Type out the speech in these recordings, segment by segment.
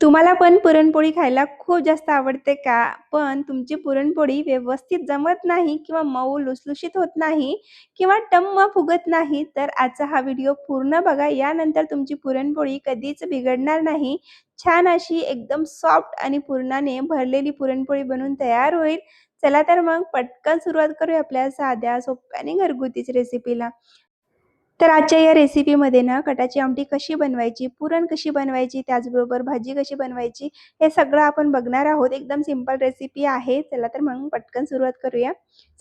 तुम्हाला पण पुरणपोळी खायला खूप जास्त आवडते का? पण तुमची पुरणपोळी व्यवस्थित जमत नाही किंवा मऊ लुसलुशीत होत नाही किंवा टम्म फुगत नाही, तर आजचा हा व्हिडिओ पूर्ण बघा. यानंतर तुमची पुरणपोळी कधीच बिघडणार नाही. छान अशी एकदम सॉफ्ट आणि पुरणाने भरलेली पुरणपोळी बनून तयार होईल. चला तर मग पटकन सुरुवात करूया आपल्या साध्या, सोप्या आणि घरगुतीच रेसिपीला. तर आजच्या या रेसिपीमध्ये ना कटाची आमटी कशी बनवायची, पुरण कशी बनवायची, त्याचबरोबर भाजी कशी बनवायची, हे सगळं आपण बघणार आहोत. एकदम सिंपल रेसिपी आहे. चला तर मग पटकन सुरुवात करूया.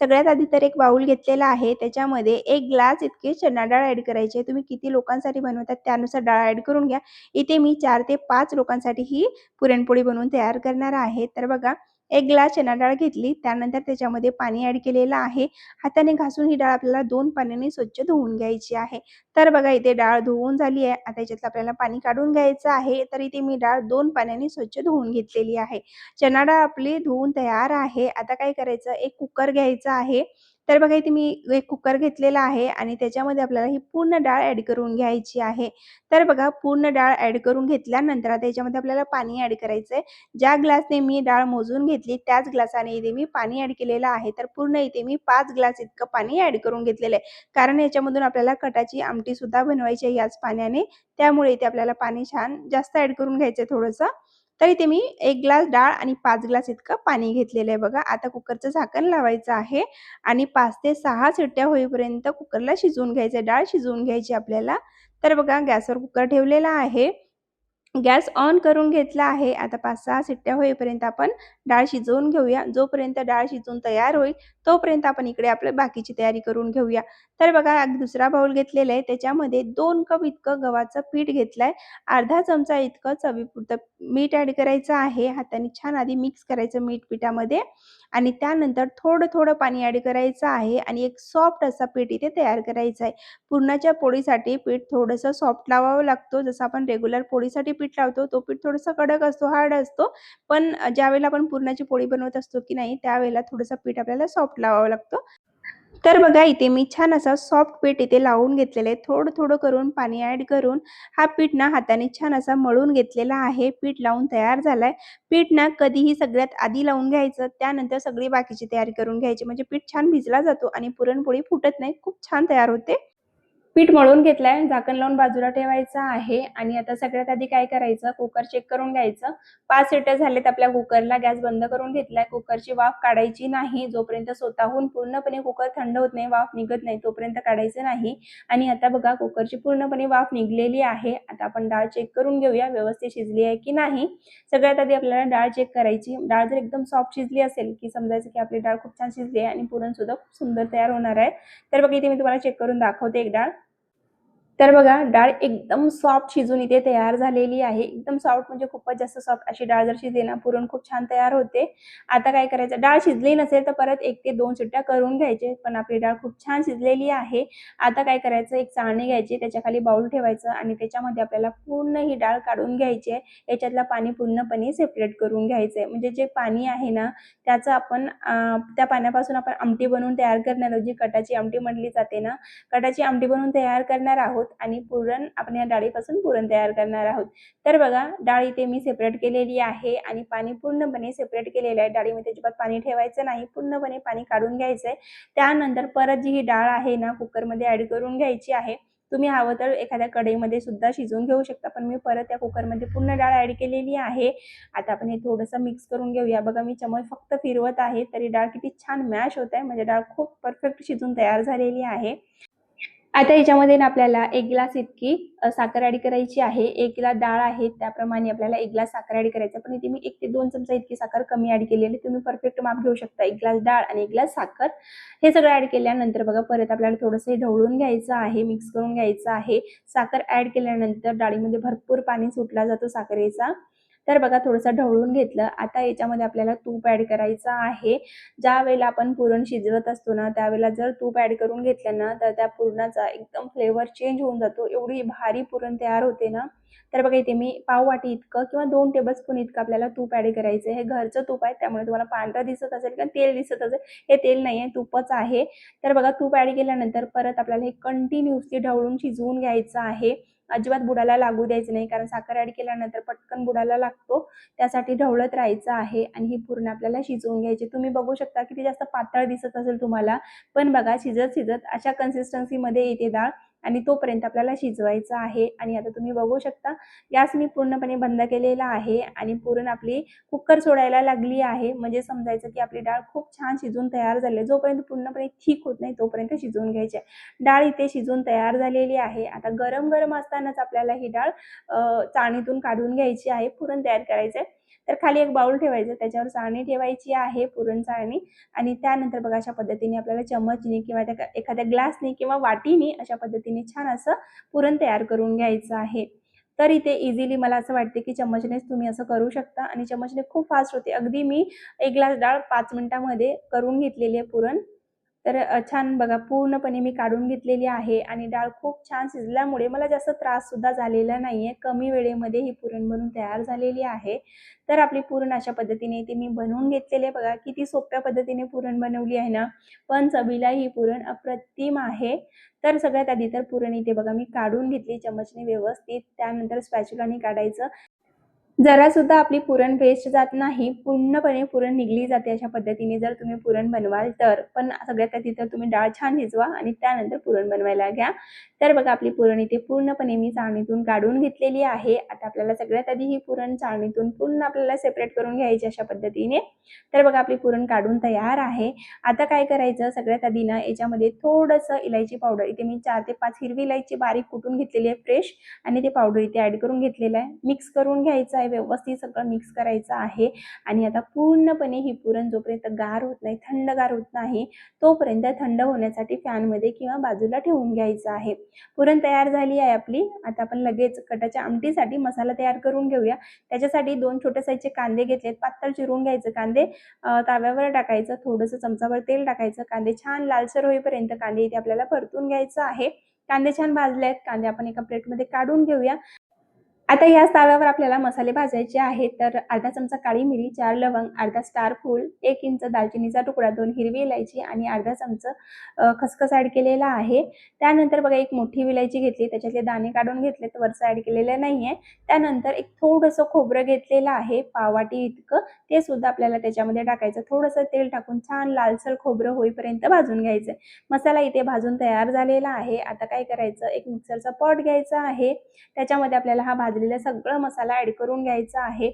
सगळ्यात आधी तर एक बाउल घेतलेला आहे. त्याच्यामध्ये 1 ग्लास इतकी चणा डाळ ॲड करायची आहे. तुम्ही किती लोकांसाठी बनवतात त्यानुसार डाळ ॲड करून घ्या. इथे मी 4 ते 5 लोकांसाठी ही पुरणपोळी बनवून तयार करणार आहे. तर बघा, 1 ग्लास चणा डाळ घेतली. त्यानंतर त्याच्यामध्ये पाणी ॲड केलेलं आहे. हाताने घासून ही डाळ आपल्याला 2 पाण्याने स्वच्छ धुवून घ्यायची आहे. तर बघा, इथे डाळ धुवून झाली आहे. आता याच्यातलं आपल्याला पाणी काढून घ्यायचं आहे. तर इथे मी डाळ 2 पाण्याने स्वच्छ धुवून घेतलेली आहे. चणा डाळ आपली धुवून तयार आहे. आता काय करायचं, एक कुकर घ्यायचा आहे. तर बघा, इथे मी एक कुकर घेतलेला आहे आणि त्याच्यामध्ये आपल्याला ही पूर्ण डाळ ॲड करून घ्यायची आहे. तर बघा, पूर्ण डाळ ॲड करून घेतल्यानंतर आता याच्यामध्ये आपल्याला पाणी ॲड करायचं. ज्या ग्लासने मी डाळ मोजून घेतली त्याच ग्लासाने इथे मी पाणी ॲड केलेलं आहे. तर पूर्ण इथे मी 5 ग्लास इतकं पाणी ॲड करून घेतलेलं आहे. कारण याच्यामधून आपल्याला कटाची आमटी सुद्धा बनवायची आहे याच पाण्याने. त्यामुळे इथे आपल्याला पाणी छान जास्त ॲड करून घ्यायचं आहे थोडंसं. तर इथे मी 1 ग्लास डाळ आणि 5 ग्लास इतकं पाणी घेतलेलं आहे बघा. आता कुकरचं झाकण लावायचं आहे आणि 5 ते 6 शिट्ट्या होईपर्यंत कुकरला शिजवून घ्यायचं आहे. डाळ शिजवून घ्यायची आपल्याला. तर बघा, गॅसवर कुकर ठेवलेला आहे. गॅस ऑन करून घेतला आहे. आता 5-6 शिट्ट्या होईपर्यंत आपण डाळ शिजवून घेऊया. जोपर्यंत डाळ शिजून तयार होईल, तोपर्यंत आपण इकडे आपली बाकीची तयारी करून घेऊया. तर बघा, दुसरा बाउल घेतलेला आहे. त्याच्यामध्ये 2 कप इतकं गव्हाचं पीठ घेतलंय. अर्धा चमचा इतकं चवीपुरतं मीठ ॲड करायचं आहे. हाताने छान आधी मिक्स करायचं मीठ पिठामध्ये आणि त्यानंतर थोडं-थोडं पाणी ॲड करायचं आहे आणि एक सॉफ्ट असा पीठ इथे तयार करायचा आहे. पुरणाच्या पोळीसाठी पीठ थोडंसं सॉफ्ट लावावं लागतं. जसं आपण रेग्युलर पोळीसाठी पीठ लावतो, तो पीठ थोडंसं कडक असतो, हार्ड असतो. पण ज्यावेळेला आपण पुरणाची पोळी बनवत असतो की नाही, त्यावेळेला थोडंसं पीठ आपल्याला सॉफ्ट लावावं लागतं. तर बघा, इथे मी छान असं सॉफ्ट पीठ इथे लावून घेतलेलं आहे. थोडं-थोडं करून पाणी ॲड करून हा पीठ ना हाताने छान असा मळून घेतलेला आहे. पीठ लावून तयार झालाय. पीठ ना कधीही सगळ्यात आधी लावून घ्यायचं, त्यानंतर सगळी बाकीची तयारी करून घ्यायची. म्हणजे पीठ छान भिजला जातो आणि पुरणपोळी फुटत नाही. खूप छान तयार होते. पीठ मळून घेतलंय, झाकण लावून बाजूला ठेवायचं आहे आणि आता सगळ्यात आधी काय करायचं, कुकर चेक करून घ्यायचं. 5 शिट्ट्या झाल्यात आपल्या कुकरला. गॅस बंद करून घेतलाय. कुकरची वाफ काढायची नाही. जोपर्यंत स्वतःहून पूर्णपणे कुकर थंड होत नाही, वाफ निघत नाही, तोपर्यंत काढायचं नाही. आणि आता बघा, कुकरची पूर्णपणे वाफ निघलेली आहे. आता आपण डाळ चेक करून घेऊया, व्यवस्थित शिजली आहे की नाही. सगळ्यात आधी आपल्याला डाळ चेक करायची. डाळ जर एकदम सॉफ्ट शिजली असेल, की समजायचं की आपली डाळ खूप छान शिजली आहे आणि पुरण सुद्धा खूप सुंदर तयार होणार आहे. तर बघा, इथे मी तुम्हाला चेक करून दाखवते एक डाळ. तर बघा, डाळ एकदम सॉफ्ट शिजून इथे तयार झालेली आहे. एकदम सॉफ्ट म्हणजे खूपच जास्त सॉफ्ट अशी डाळ जर शिजली ना, पुरण खूप छान तयार होते. आता काय करायचं, डाळ शिजली नसेल तर परत 1 ते 2 शिट्ट्या करून घ्यायचे. पण आपली डाळ खूप छान शिजलेली आहे. आता काय करायचं, एक चाळणी घ्यायची, त्याच्याखाली बाउल ठेवायचं आणि त्याच्यामध्ये आपल्याला पूर्ण ही डाळ काढून घ्यायची आहे. याच्यातलं पाणी पूर्णपणे सेपरेट करून घ्यायचं आहे. म्हणजे जे पाणी आहे ना, त्याचं आपण त्या पाण्यापासून आपण आमटी बनवून तयार करणार आहोत. जी कटाची आमटी म्हटली जाते ना, कटाची आमटी बनवून तयार करणार आहोत आणि पुरण आपण या डाळीपासून पुरण तयार करणार आहोत. तर बघा, डाळ इथे मी सेपरेट केलेली आहे आणि पाणी पूर्णपणे सेपरेट केलेलं आहे. डाळीमध्ये अजिबात पाणी ठेवायचं नाही. पूर्णपणे पाणी काढून घ्यायचं आहे. त्यानंतर परत जी ही डाळ आहे ना, कुकरमध्ये ॲड करून घ्यायची आहे. तुम्ही हवं तर एखाद्या कढईमध्ये सुद्धा शिजवून घेऊ शकता. पण मी परत त्या कुकरमध्ये पूर्ण डाळ ॲड केलेली आहे. आता आपण हे थोडंसं मिक्स करून घेऊया. बघा, मी चमच फक्त फिरवत आहे, तरी डाळ किती छान मॅश होत आहे. म्हणजे डाळ खूप परफेक्ट शिजून तयार झालेली आहे. आता याच्यामध्ये ना आपल्याला 1 ग्लास इतकी साखर ॲड करायची आहे. 1 ग्लास डाळ आहे त्याप्रमाणे आपल्याला 1 ग्लास साखर ॲड करायचं. पण इथे मी 1 ते 2 चमचा इतकी साखर कमी ॲड केलेली. तुम्ही परफेक्ट माप घेऊ शकता. 1 ग्लास डाळ आणि 1 ग्लास साखर हे सगळं ॲड केल्यानंतर बघा, परत आपल्याला थोडंसं ढवळून घ्यायचं आहे, मिक्स करून घ्यायचं आहे. साखर ॲड केल्यानंतर डाळीमध्ये भरपूर पाणी सुटला जातो साखरेचा. तर बघा, थोडंसं ढवळून घेतलं. आता याच्यामध्ये आपल्याला तूप ॲड करायचं आहे. ज्यावेळेला आपण पुरण शिजवत असतो ना, त्यावेळेला जर तूप ॲड करून घेतलं ना, तर त्या पुरणाचा एकदम फ्लेवर चेंज होऊन जातो. एवढी भारी पुरण तयार होते ना. तर बघा इथे मी पाव वाटी इतकं किंवा 2 टेबलस्पून इतकं आपल्याला तूप ॲड करायचं आहे. हे घरचं तूप आहे त्यामुळे तुम्हाला पांढरं दिसत असेल किंवा तेल दिसत असेल, हे तेल नाही आहे, तूपच आहे. तर बघा तूप ॲड केल्यानंतर परत आपल्याला हे कंटिन्युअसली ढवळून शिजवून घ्यायचं आहे. अजिबात बुडाला लागू द्यायचं नाही, कारण साखर ॲड केल्यानंतर पटकन बुडाला लागतो. त्यासाठी ढवळत राहायचं आहे आणि ही पूर्ण आपल्याला शिजवून घ्यायची. तुम्ही बघू शकता किती जास्त पातळ दिसत असेल तुम्हाला, पण बघा शिजत अशा कन्सिस्टन्सीमध्ये येते डाळ आणि तोपर्यंत आपल्याला शिजवायचं आहे. आणि आता तुम्ही बघू शकता गॅस मी पूर्णपणे बंद केलेला आहे आणि पुरण आपली कुकर सोडायला लागली आहे. म्हणजे समजायचं की आपली डाळ खूप छान शिजून तयार झाली आहे. जोपर्यंत पूर्णपणे थिक होत नाही तोपर्यंत शिजवून घ्यायची आहे. डाळ इथे शिजून तयार झालेली आहे. आता गरम गरम असतानाच आपल्याला ही डाळ चाळणीतून काढून घ्यायची आहे. पुरण तयार करायचं आहे. तर खाली एक बाउल ठेवायचं, त्याच्यावर चाळणी ठेवायची आहे, पुरण चाळणी. आणि त्यानंतर बघा अशा पद्धतीने आपल्याला चमचनी किंवा त्या एखाद्या ग्लासनी किंवा वाटीनी अशा पद्धतीने छान असं पुरण तयार करून घ्यायचं आहे. तर इथे इझिली मला असं वाटते की चमचनेच तुम्ही असं करू शकता आणि चमचने खूप फास्ट होते. अगदी मी 1 ग्लास डाळ 5 मिनिटांमध्ये करून घेतलेली आहे पुरण. तर छान बघा पूर्णपणे मी काढून घेतलेली आहे आणि डाळ खूप छान शिजल्यामुळे मला जास्त त्राससुद्धा झालेला नाही आहे. कमी वेळेमध्ये ही पुरण बनून तयार झालेली आहे. तर आपली पुरण अशा पद्धतीने इथे मी बनवून घेतलेली आहे. बघा किती सोप्या पद्धतीने पुरण बनवली आहे ना, पण चवीला ही पुरण अप्रतिम आहे. तर सगळ्यात आधी तर पुरण इथे बघा मी काढून घेतली चमचने व्यवस्थित. त्यानंतर स्पॅच्युलाने काढायचं. जरासुद्धा आपली पुरण वेस्ट जात नाही. पूर्णपणे पुरण निघली जाते अशा पद्धतीने जर तुम्ही पुरण बनवाल तर. पण सगळ्यात आधी तर तुम्ही डाळ छान शिजवा आणि त्यानंतर पुरण बनवायला घ्या. तर बघा आपली पुरण इथे पूर्णपणे मी चाळणीतून काढून घेतलेली आहे. आता आपल्याला सगळ्यात आधी ही पुरण चाळणीतून पूर्ण आपल्याला सेपरेट करून घ्यायची अशा पद्धतीने. तर बघा आपली पुरण काढून तयार आहे. आता काय करायचं, सगळ्यात आधी ना याच्यामध्ये थोडंसं इलायची पावडर, इथे मी 4 ते 5 हिरवी इलायची बारीक कुटून घेतलेली आहे फ्रेश आणि ते पावडर इथे ॲड करून घेतलेलं आहे. मिक्स करून घ्यायचं आहे, व्यवस्थित सगळं मिक्स करायचं आहे. आणि आता पूर्णपणे ही पुरण जोपर्यंत गार होत नाही, थंडगार होत नाही, तोपर्यंत थंड होण्यासाठी फॅनमध्ये किंवा बाजूला ठेवून घ्यायचं आहे. पुरण तयार झाली आहे आपली. आता आपण लगेच कटाच्या आमटीसाठी मसाला तयार करून घेऊया. त्याच्यासाठी 2 छोट्या साईजचे कांदे घेतलेत, पातळ चिरून घ्यायचं. कांदे तव्यावर टाकायचं, थोडंसं चमचाभर तेल टाकायचं. कांदे छान लालसर होईपर्यंत कांदे इथे आपल्याला परतून घ्यायचं आहे. कांदे छान भाजले आहेत. कांदे आपण एका प्लेटमध्ये काढून घेऊया. आता या तव्यावर आपल्याला मसाले भाजायचे आहेत. तर अर्धा चमचा काळी मिरी, 4 लवंग, अर्धा स्टार फूल, 1 इंच दालचिनीचा तुकडा, 2 हिरवी इलायची आणि अर्धा चमचा खसखस ॲड केलेला आहे. त्यानंतर बघा एक मोठी विलायची घेतली, त्याच्यातले दाणे काढून घेतलेत, वरचं ॲड केलेलं नाहीये. त्यानंतर एक थोडंसं खोबरं घेतलेलं आहे, पाववाटी इतकं, ते सुद्धा आपल्याला त्याच्यामध्ये टाकायचं. थोडंसं तेल टाकून छान लालसर खोबरं होईपर्यंत भाजून घ्यायचं. मसाला इथे भाजून तयार झालेला आहे. आता काय करायचं, एक मिक्सरचा पॉट घ्यायचा आहे. त्याच्यामध्ये आपल्याला हा भाजलेला सगळा मसाला ॲड करून घ्यायचा आहे.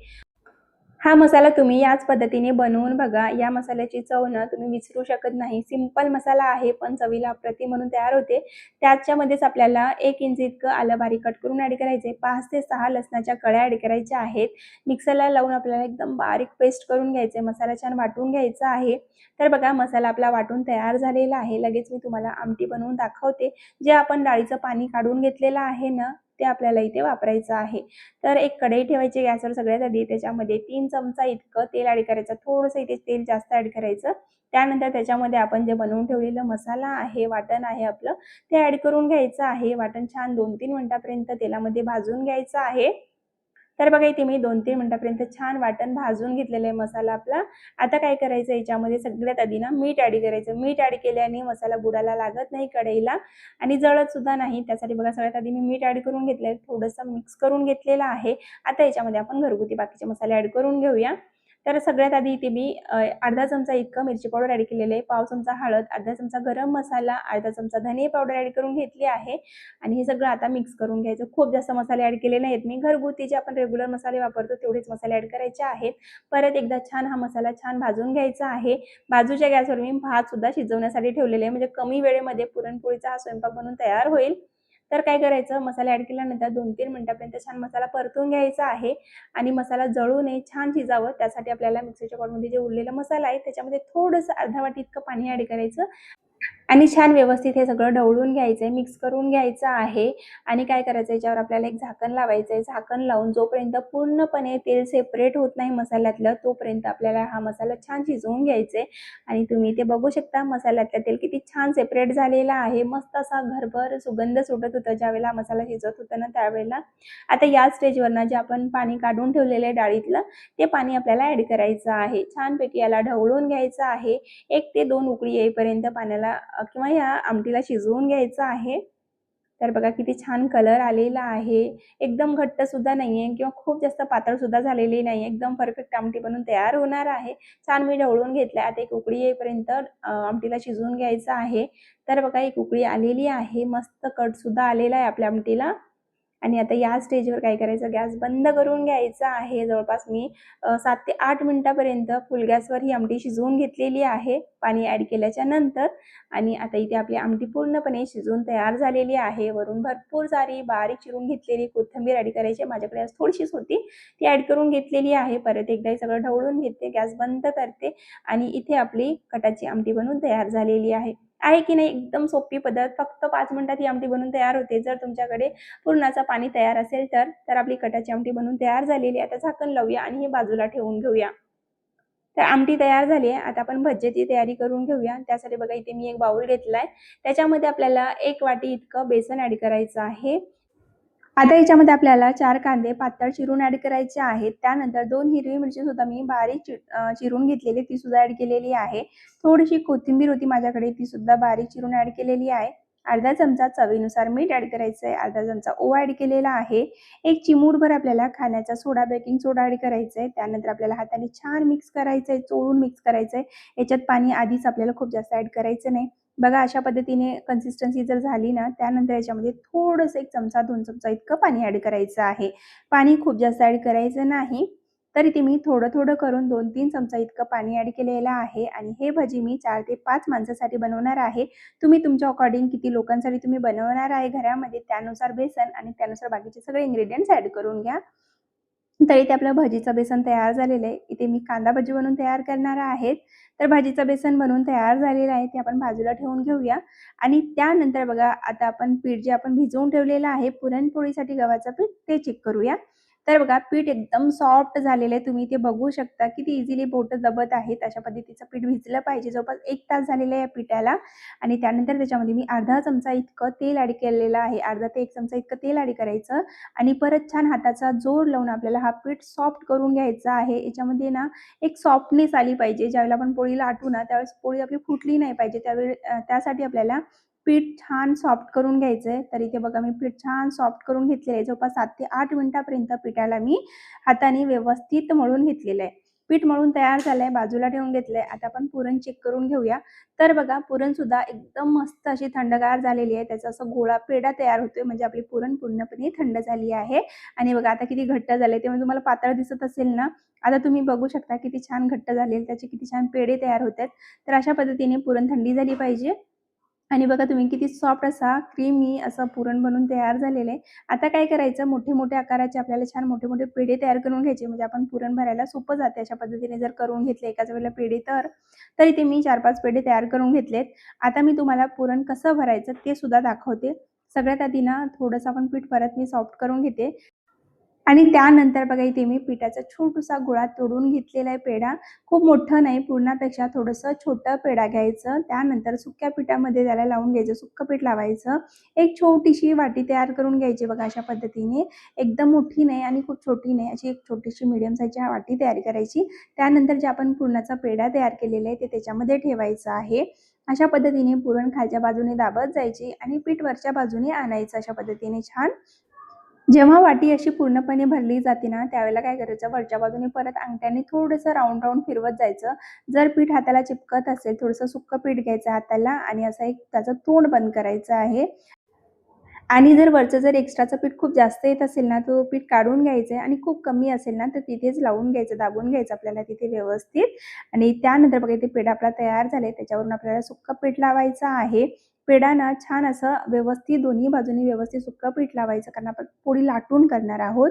हा मसाला तुम्ही याच पद्धतीने बनवून बघा. या मसाल्याची चव ना तुम्ही विसरू शकत नाही. सिंपल मसाला आहे पण चवीला अप्रतिम म्हणून तयार होते. त्याच्यामध्येच आपल्याला 1 इंच इतकं आलं बारीक कट करून ॲड करायचे. 5 ते 6 लसणाच्या कळ्या ॲड करायच्या आहेत. मिक्सरला लावून आपल्याला एकदम बारीक पेस्ट करून घ्यायचे. मसाला छान वाटून घ्यायचा आहे. तर बघा मसाला आपला वाटून तयार झालेला आहे. लगेच मी तुम्हाला आमटी बनवून दाखवते. जे आपण डाळीचं पाणी काढून घेतलेलं आहे ना, ते आपल्याला इथे वापरायचं आहे. तर एक कढई ठेवायची गॅसवर सगळ्यात आधी. त्याच्यामध्ये 3 चमचा इतकं तेल ॲड करायचं. थोडंसं इथे तेल जास्त ॲड करायचं. त्यानंतर त्याच्यामध्ये आपण जे बनवून ठेवलेलं मसाला आहे, वाटण आहे आपलं, ते ॲड करून घ्यायचं आहे. वाटण छान 2-3 मिनिटापर्यंत तेलामध्ये भाजून घ्यायचं आहे. तर बघा इथे मी 2-3 मिनिटापर्यंत छान वाटण भाजून घेतलेलं आहे मसाला आपला. आता काय करायचं, याच्यामध्ये सगळ्यात आधी ना मीठ ॲड करायचं. मीठ ॲड केल्याने मसाला बुडाला लागत नाही कढईला आणि जळत सुद्धा नाही. त्यासाठी बघा सगळ्यात आधी मी मीठ ॲड करून घेतलंय, थोडंसं मिक्स करून घेतलेलं आहे. आता याच्यामध्ये आपण घरगुती बाकीचे मसाले ॲड करून घेऊया. तर सगळ्यात आधी इथे मी अर्धा चमचा इतकं मिरची पावडर ॲड केलेलं आहे, पाव चमचा हळद, अर्धा चमचा गरम मसाला, अर्धा चमचा धने पावडर ॲड करून घेतली आहे आणि हे सगळं आता मिक्स करून घ्यायचं. खूप जास्त मसाले ॲड केले नाहीत मी. घरगुती जे आपण रेग्युलर मसाले वापरतो तेवढेच मसाले ॲड करायचे आहेत. परत एकदा छान हा मसाला छान भाजून घ्यायचा आहे. बाजूच्या गॅसवर मी भात सुद्धा शिजवण्यासाठी ठेवलेले आहे, म्हणजे कमी वेळेमध्ये पुरणपोळीचा हा स्वयंपाक बनून तयार होईल. तर काय करायचं, मसाला ॲड केल्यानंतर 2-3 मिनिटापर्यंत छान मसाला परतून घ्यायचा आहे आणि मसाला जळू नये, छान शिजावं. त्यासाठी आपल्याला मिक्सरच्या पॉटमध्ये जे उरलेला मसाला आहे त्याच्यामध्ये थोडंसं अर्धा वाटी इतकं पाणी ॲड करायचं आणि छान व्यवस्थित हे सगळं ढवळून घ्यायचंय, मिक्स करून घ्यायचं आहे. आणि काय करायचं, याच्यावर आपल्याला एक झाकण लावायचंय. झाकण लावून जोपर्यंत पूर्णपणे तेल सेपरेट होत नाही मसाल्यातलं, तोपर्यंत आपल्याला हा मसाला छान शिजवून घ्यायचा आहे. आणि तुम्ही इथे बघू शकता मसाल्यातलं तेल किती छान सेपरेट झालेलं आहे. मस्त असा घरभर सुगंध सुटत होता ज्यावेळेला मसाला शिजत होता ना त्यावेळेला. आता या स्टेजवर जे आपण पाणी काढून ठेवलेलं आहे डाळीतलं, ते पाणी आपल्याला ॲड करायचं आहे. छानपैकी याला ढवळून घ्यायचं आहे. 1 ते 2 उकळी येईपर्यंत पाण्याला किंवा या आमटीला शिजवून घ्यायचं आहे. तर बघा किती छान कलर आलेला आहे. एकदम घट्ट सुद्धा नाहीये किंवा खूप जास्त पातळ सुद्धा झालेली नाहीये. एकदम परफेक्ट आमटी बनून तयार होणार आहे. छान मी ढवळून घेतलंय. आता एक उकळी येईपर्यंत आमटीला शिजवून घ्यायचं आहे. तर बघा एक उकळी आलेली आहे. मस्त कट सुद्धा आलेला आहे आपल्या आमटीला. आणि आता या स्टेजवर काय करायचं, गॅस बंद करून घ्यायचा आहे. जवळपास मी 7 ते 8 मिनिटापर्यंत फुल गॅसवर ही आमटी शिजवून घेतलेली आहे पाणी ॲड केल्याच्या नंतर. आणि आता इथे आपली आमटी पूर्णपणे शिजवून तयार झालेली आहे. वरून भरपूर सारी बारीक चिरून घेतलेली कोथिंबीर ॲड करायची. माझ्याकडे आज थोडीशीच होती, ती ॲड करून घेतलेली आहे. परत एकदा हे सगळं ढवळून घेते, गॅस बंद करते आणि इथे आपली कटाची आमटी बनून तयार झालेली आहे की नाही. एकदम सोपी पद्धत, फक्त 5 मिनिटात ही आमटी बनून तयार होते. जर तुमच्याकडे पुरणाचं पाणी तयार असेल तर आपली कटाची आमटी बनून तयार झालेली आहे. आता झाकण लावूया आणि हे बाजूला ठेवून घेऊया. तर आमटी तयार झाली आहे. आता आपण भज्याची तयारी करून घेऊया. त्यासाठी बघा इथे मी एक बाउल घेतलाय. त्याच्यामध्ये आपल्याला 1 वाटी इतकं बेसन ॲड करायचं आहे. आता याच्यामध्ये आपल्याला 4 कांदे पातळ चिरून ॲड करायचे आहेत. त्यानंतर 2 हिरवी मिरची सुद्धा मी बारीक चिरून घेतलेली, ती सुद्धा ॲड केलेली आहे. थोडीशी कोथिंबीर होती माझ्याकडे, ती सुद्धा बारीक चिरून ॲड केलेली आहे. अर्धा चमचा चवीनुसार मीठ ॲड करायचं आहे. अर्धा चमचा ओवा ॲड केलेला आहे. एक चिमूटभर आपल्याला खाण्याचा सोडा, बेकिंग सोडा ॲड करायचा आहे. त्यानंतर आपल्याला हाताने छान मिक्स करायचं आहे, चोळून मिक्स करायचं आहे. याच्यात पाणी आधीच आपल्याला खूप जास्त ॲड करायचं नाही. बघा अशा पद्धतीने कन्सिस्टन्सी जर झाली ना, त्यानंतर याच्यामध्ये थोडंसं 1 चमचा 2 चमचा इतकं पाणी ॲड करायचं आहे. पाणी खूप जास्त ॲड करायचं नाही. तर इथे मी थोडं-थोडं करून 2-3 चमचा इतकं पाणी ॲड केलेलं आहे. आणि हे भजी मी 4 ते 5 माणसासाठी बनवणार आहे. तुम्ही तुमच्या अकॉर्डिंग किती लोकांसाठी तुम्ही बनवणार आहे घरामध्ये, त्यानुसार बेसन आणि त्यानुसार बाकीचे सगळे इन्ग्रीडियंट्स ॲड करून घ्या. तर इथे आपलं भजीचं बेसन तयार झालेलं आहे. इथे मी कांदा भजी बनवून तयार करणार आहे. तर भाजीचं बेसन बनवून तयार झालेलं आहे, ते आपण बाजूला ठेवून घेऊया. आणि त्यानंतर बघा आता आपण पीठ जे आपण भिजवून ठेवलेलं आहे पुरणपोळीसाठी गव्हाचं पीठ, ते चेक करूया. तर बघा पीठ एकदम सॉफ्ट झालेलं आहे. तुम्ही इथे बघू शकता किती इझिली बोटं दबत आहेत. अशा पद्धतीचं पीठ भिजलं पाहिजे. जवळपास 1 तास झालेलं आहे या पिठाला. आणि त्यानंतर त्याच्यामध्ये मी अर्धा चमचा इतकं तेल ॲड केलेलं आहे. अर्धा ते 1 चमचा इतकं तेल ॲड करायचं आणि परत छान हाताचा जोर लावून आपल्याला हा पीठ सॉफ्ट करून घ्यायचा आहे. याच्यामध्ये ना एक सॉफ्टनेस आली पाहिजे. ज्यावेळेला आपण पोळीला लाटू ना, त्यावेळेस पोळी आपली फुटली नाही पाहिजे. त्यासाठी आपल्याला पीठ छान सॉफ्ट करून घ्यायचंय. तर इथे बघा मी पीठ छान सॉफ्ट करून घेतलेलं आहे. जवळपास 7 ते 8 मिनिटापर्यंत पिठाला मी हाताने व्यवस्थित मळून घेतलेलं आहे. पीठ मळून तयार झालंय, बाजूला ठेवून घेतलंय. आता आपण पुरण चेक करून घेऊया. तर बघा पुरण सुद्धा एकदम मस्त अशी थंडगार झालेली आहे. त्याचा असा गोळा पेढा तयार होतोय, म्हणजे आपली पुरण पूर्णपणे थंड झाली आहे. आणि बघा आता किती घट्ट झालंय. ते म्हणजे तुम्हाला पातळ दिसत असेल ना, आता तुम्ही बघू शकता किती छान घट्ट झाले, त्याचे किती छान पेढे तयार होतात. तर अशा पद्धतीने पुरण थंडी झाली पाहिजे. आणि बघा तुम्ही किती सॉफ्ट असा क्रीमी असं पुरण बनून तयार झालेलं आहे. आता काय करायचं, मोठे-मोठे आकाराचे आपल्याला छान मोठे-मोठे पेढे तयार करून घ्यायचे, म्हणजे आपण पुरण भरायला सोपं जाते अशा पद्धतीने जर करून घेतले एकाच वेळेला पेढे तर इथे मी 4-5 पेढे तयार करून घेतलेत. आता मी तुम्हाला पुरण कसं भरायचं ते सुद्धा दाखवते. सगळ्यात आधी ना थोडंसं आपण पीठ परत मी सॉफ्ट करून घेते. आणि त्यानंतर बघा इथे मी पिठाचा छोटूसा गोळा तोडून घेतलेला आहे पेढा. खूप मोठं नाही, पुरणापेक्षा थोडंसं छोटं पेढा घ्यायचं. त्यानंतर सुक्या पिठामध्ये त्याला लावून घ्यायचं, सुक्कं पीठ लावायचं. एक छोटीशी वाटी तयार करून घ्यायची बघा अशा पद्धतीने. एकदम मोठी नाही आणि खूप छोटी नाही, अशी एक छोटीशी मीडियम साईजची वाटी तयार करायची. त्यानंतर जे आपण पुरणाचा पेढा तयार केलेला आहे ते त्याच्यामध्ये ठेवायचं आहे. अशा पद्धतीने पुरण खालच्या बाजूने दाबत जायची आणि पीठ वरच्या बाजूने आणायचं अशा पद्धतीने छान. जेव्हा वाटी अशी पूर्णपणे भरली जाते ना, त्यावेळेला काय करायचं, वरच्या बाजूने परत अंगठ्याने थोडंसं राउंड राउंड फिरवत जायचं. जर पीठ हाताला चिपकत असेल, थोडंसं सुक्कं पीठ घ्यायचं हाताला आणि असं एक त्याचं तोंड बंद करायचं आहे. आणि जर वरचं जर एक्स्ट्राचं पीठ खूप जास्त येत असेल ना, तो पीठ काढून घ्यायचं आहे आणि खूप कमी असेल ना, तर तिथेच लावून घ्यायचं, दाबून घ्यायचं आपल्याला तिथे व्यवस्थित. आणि त्यानंतर बघा इथे पेढा आपला तयार झालाय. त्याच्यावरून आपल्याला सुक्कं पीठ लावायचं आहे. पेढा ना छान असं व्यवस्थित दोन्ही बाजूनी व्यवस्थित सुक्कं पीठ लावायचं, कारण आपण पोळी लाटून करणार आहोत.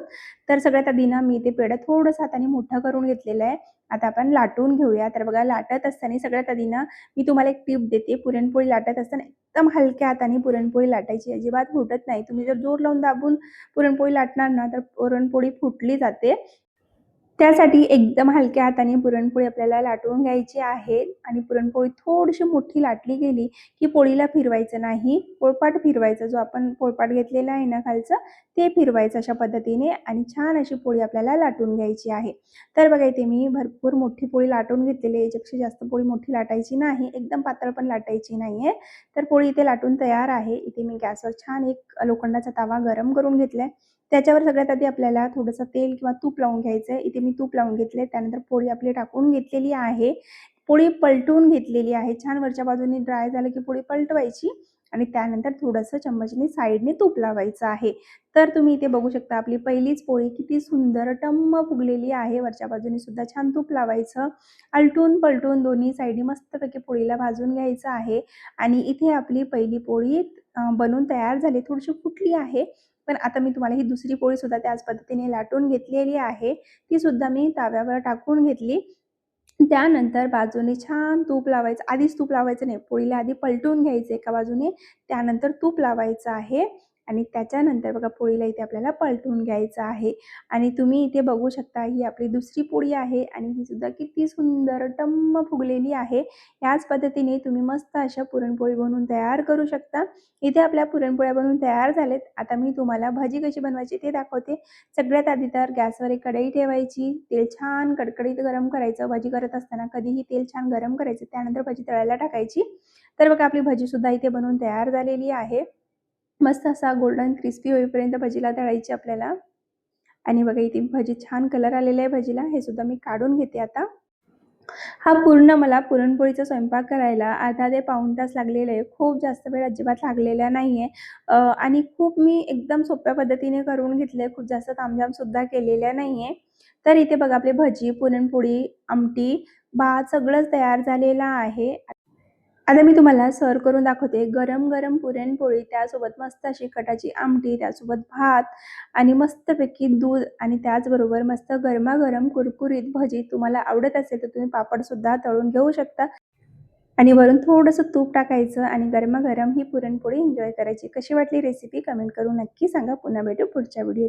तर सगळ्यात आधी ना मी ते पेढं थोडंसं हाताने मोठं करून घेतलेलं आहे. आता आपण लाटून घेऊया. तर बघा लाटत असताना सगळ्यात आधी ना मी तुम्हाला एक टिप देते. पुरणपोळी लाटत असताना एकदम हलक्या हाताने पुरणपोळी लाटायची, अजिबात फुटत नाही. तुम्ही जर जोर लावून दाबून पुरणपोळी लाटणार ना तर पुरणपोळी फुटली जाते. त्यासाठी एकदम हलक्या हाताने पुरणपोळी आपल्याला लाटून घ्यायची आहे आणि पुरणपोळी थोडीशी मोठी लाटली गेली की पोळीला फिरवायचं नाही, पोळपाट फिरवायचा. जो आपण पोळपाट घेतलेला आहे ना खालचं, ते फिरवायचं अशा पद्धतीने आणि छान अशी पोळी आपल्याला लाटून घ्यायची आहे. तर बघा इथे मी भरपूर मोठी पोळी लाटून घेतलेली आहे. याच्यापेक्षा जास्त पोळी मोठी लाटायची नाही, एकदम पातळ पण लाटायची नाहीये. तर पोळी इथे लाटून तयार आहे. इथे मी गॅसवर छान एक लोखंडाचा तवा गरम करून घेतलाय. त्याच्यावर सगळ्यात आधी आपल्याला थोडंसं तेल किंवा तूप लावून घ्यायचं आहे. इथे मी तूप लावून घेतले. त्यानंतर पोळी आपली टाकून घेतलेली आहे. पोळी पलटून घेतलेली आहे. छान वरच्या बाजूने ड्राय झालं की पोळी पलटवायची आणि त्यानंतर थोडंसं चम्मचने साईडने तूप लावायचं आहे. तर तुम्ही इथे बघू शकता आपली पहिलीच पोळी किती सुंदर टम्म फुगलेली आहे. वरच्या बाजूने सुद्धा छान तूप लावायचं. आलटून पलटून दोन्ही साईडनी मस्तपैकी पोळीला भाजून घ्यायचं आहे आणि इथे आपली पहिली पोळी बनून तयार झाली. थोडीशी फुटली आहे. पण आता मी तुम्हाला ही दुसरी पोळी सुद्धा त्याच पद्धतीने लाटून घेतलेली आहे. ती सुद्धा मी तव्यावर टाकून घेतली. त्यानंतर बाजूने छान तूप लावायचं. आधीच तूप लावायचं नाही, पोळीला आधी पलटून घ्यायचं एका बाजूने, त्यानंतर तूप लावायचं आहे आणि त्याच्यानंतर बघा पोळीला इथे आपल्याला पलटून घ्यायचं आहे आणि तुम्ही इथे बघू शकता ही आपली दुसरी पोळी आहे आणि ही सुद्धा किती सुंदर टम्म फुगलेली आहे. याच पद्धतीने तुम्ही मस्त अशा पुरणपोळी बनवून तयार करू शकता. इथे आपल्या पुरणपोळ्या बनवून तयार झालेत. आता मी तुम्हाला भजी कशी बनवायची ते दाखवते. सगळ्यात आधी तर गॅसवर एक कढई ठेवायची. तेल छान कडकडीत गरम करायचं. भजी करत असताना कधीही तेल छान गरम करायचं. त्यानंतर भजी तळायला टाकायची. तर बघा आपली भजी सुद्धा इथे बनवून तयार झालेली आहे. मस्त असा गोल्डन क्रिस्पी होईपर्यंत भजीला तळायची आपल्याला आणि बघा इथे भजी छान कलर आलेला आहे भजीला. हे सुद्धा मी काढून घेते आता. हा पूर्ण मला पुरणपोळीचा स्वयंपाक करायला अर्धा ते पाऊण तास लागलेला आहे. खूप जास्त वेळ अजिबात लागलेला नाहीये आणि खूप मी एकदम सोप्या पद्धतीने करून घेतलंय. खूप जास्त तामझाम सुद्धा केलेल्या नाहीये. तर इथे बघा आपली भजी, पुरणपोळी, आमटी, भात सगळंच तयार झालेलं आहे. आता मी तुम्हाला सर्व्ह करून दाखवते. गरम-गरम पुरणपोळी, त्यासोबत मस्त अशी कटाची आमटी, त्यासोबत भात आणि मस्तपैकी दूध आणि त्याचबरोबर मस्त गरमागरम कुरकुरीत भजी. तुम्हाला आवडत असेल तर तुम्ही पापडसुद्धा तळून घेऊ शकता आणि वरून थोडंसं तूप टाकायचं आणि गरमागरम ही पुरणपोळी एन्जॉय करायची. कशी वाटली रेसिपी कमेंट करून नक्की सांगा. पुन्हा भेटू पुढच्या व्हिडिओत.